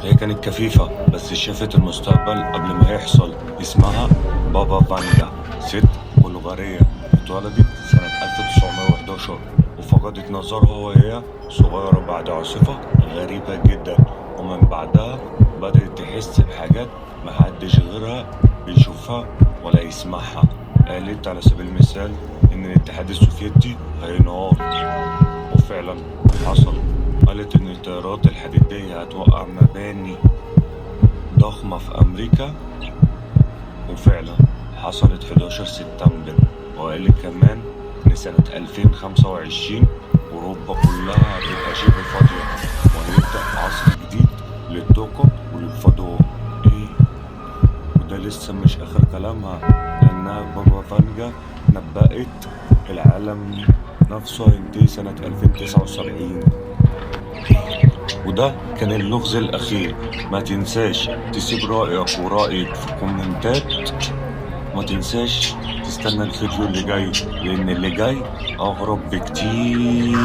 هي كانت كفيفة بس شافت المستقبل قبل ما يحصل. اسمها بابا فانجا، ست بلغارية، اتولدت سنة 1911 وفقدت نظرها وهي صغيرة بعد عاصفة غريبة جدا، ومن بعدها بدأت تحس بحاجات محدش غيرها بيشوفها ولا يسمعها. قالت على سبيل المثال إن الاتحاد السوفيتي هينهار، وفعلا حصل. قالت إن الطيارات الحديدية هتوقع مباني ضخمة في أمريكا، وفعلا حصلت 11 سبتمبر. وقالت كمان إن سنة 2025 أوروبا كلها هتبقى شبه فاضية، وهيبدأ عصر جديد للطاقة وللفضاء. إيه؟ وده لسه مش آخر كلامها، لأنها بابا فانجا نبأت العالم نفسه هينتهي سنة 2079. وده كان اللغز الأخير. ما تنساش تسيب رأيك ورأيك في الكومنتات. ما تنساش تستنى الفيديو اللي جاي، لأن اللي جاي أغرب بكتير.